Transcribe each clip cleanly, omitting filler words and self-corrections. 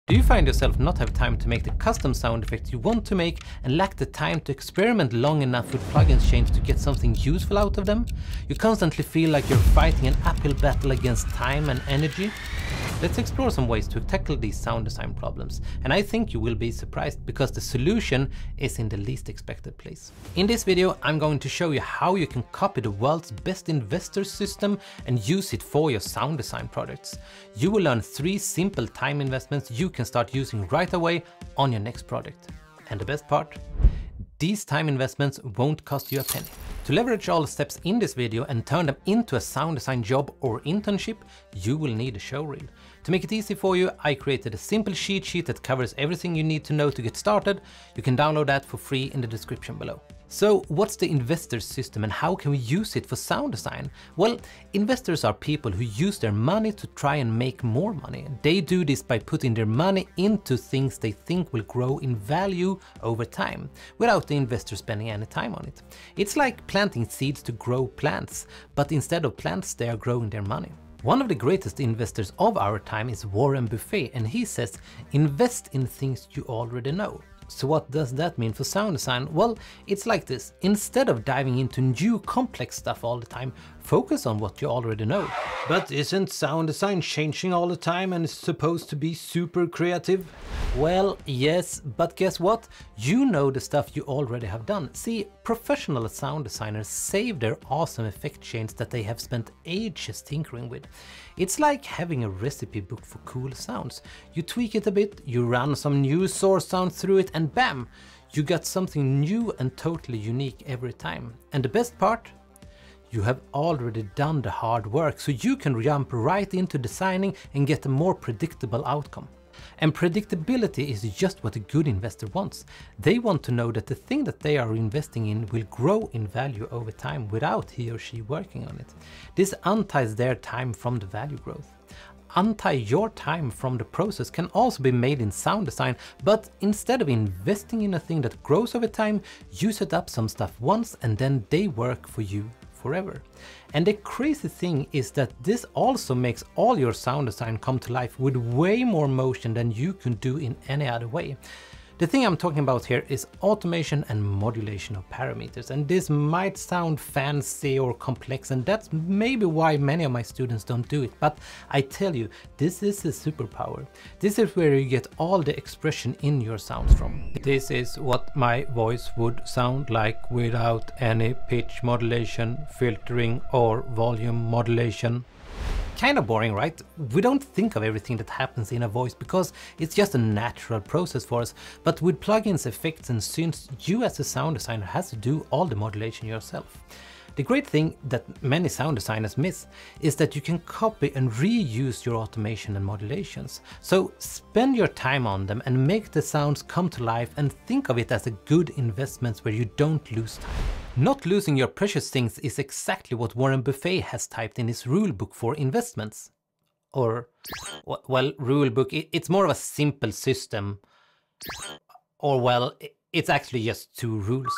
Do you find yourself not have time to make the custom sound effects you want to make and lack the time to experiment long enough with plugins change to get something useful out of them? You constantly feel like you're fighting an uphill battle against time and energy? Let's explore some ways to tackle these sound design problems, and I think you will be surprised because the solution is in the least expected place. In this video I'm going to show you how you can copy the world's best investor system and use it for your sound design projects. You will learn 3 simple time investments you can start using right away on your next project. And the best part? These time investments won't cost you a penny. To leverage all the steps in this video and turn them into a sound design job or internship, you will need a show reel. To make it easy for you, I created a simple cheat sheet that covers everything you need to know to get started. You can download that for free in the description below. So what's the investor system and how can we use it for sound design? Well, investors are people who use their money to try and make more money. They do this by putting their money into things they think will grow in value over time, without the investor spending any time on it. It's like planting seeds to grow plants, but instead of plants they are growing their money. One of the greatest investors of our time is Warren Buffett, and he says, invest in things you already know. So what does that mean for sound design? Well, it's like this. Instead of diving into new complex stuff all the time, focus on what you already know. But isn't sound design changing all the time and is supposed to be super creative? Well, yes, but guess what? You know the stuff you already have done. See, professional sound designers save their awesome effect chains that they have spent ages tinkering with. It's like having a recipe book for cool sounds. You tweak it a bit, you run some new source sound through it, and bam! You got something new and totally unique every time. And the best part? You have already done the hard work, so you can jump right into designing and get a more predictable outcome. And predictability is just what a good investor wants. They want to know that the thing that they are investing in will grow in value over time without he or she working on it. This unties their time from the value growth. Untie your time from the process can also be made in sound design, but instead of investing in a thing that grows over time, you set up some stuff once and then they work for you forever. And the crazy thing is that this also makes all your sound design come to life with way more motion than you can do in any other way. The thing I'm talking about here is automation and modulation of parameters, and this might sound fancy or complex, and that's maybe why many of my students don't do it, but I tell you, this is a superpower. This is where you get all the expression in your sounds from. This is what my voice would sound like without any pitch modulation, filtering or volume modulation. Kind of boring, right? We don't think of everything that happens in a voice because it's just a natural process for us, but with plugins, effects and synths, you as a sound designer has to do all the modulation yourself. The great thing that many sound designers miss is that you can copy and reuse your automation and modulations. So spend your time on them and make the sounds come to life, and think of it as a good investment where you don't lose time. Not losing your precious things is exactly what Warren Buffett has typed in his rule book for investments. Or, well, rule book, it's more of a simple system. Or well, it's actually just 2 rules.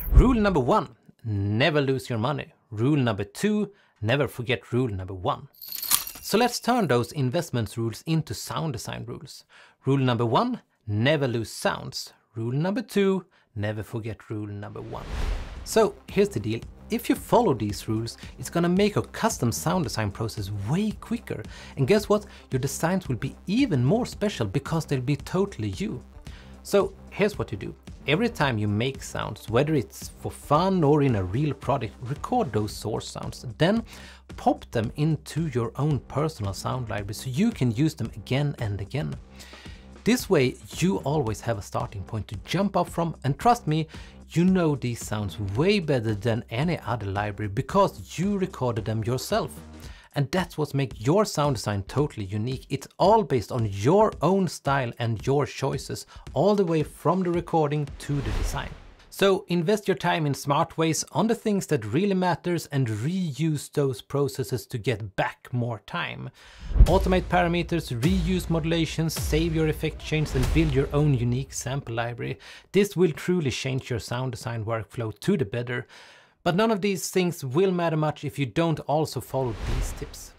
Rule number 1. Never lose your money. Rule number 2, never forget rule number 1. So let's turn those investments rules into sound design rules. Rule number 1, never lose sounds. Rule number 2, never forget rule number 1. So here's the deal. If you follow these rules, it's gonna make your custom sound design process way quicker. And guess what? Your designs will be even more special because they'll be totally you. So here's what you do. Every time you make sounds, whether it's for fun or in a real project, record those source sounds. Then pop them into your own personal sound library so you can use them again and again. This way you always have a starting point to jump up from, and trust me, you know these sounds way better than any other library because you recorded them yourself. And that's what makes your sound design totally unique. It's all based on your own style and your choices, all the way from the recording to the design. So invest your time in smart ways on the things that really matters and reuse those processes to get back more time. Automate parameters, reuse modulations, save your effect chains and build your own unique sample library. This will truly change your sound design workflow to the better. But none of these things will matter much if you don't also follow these tips.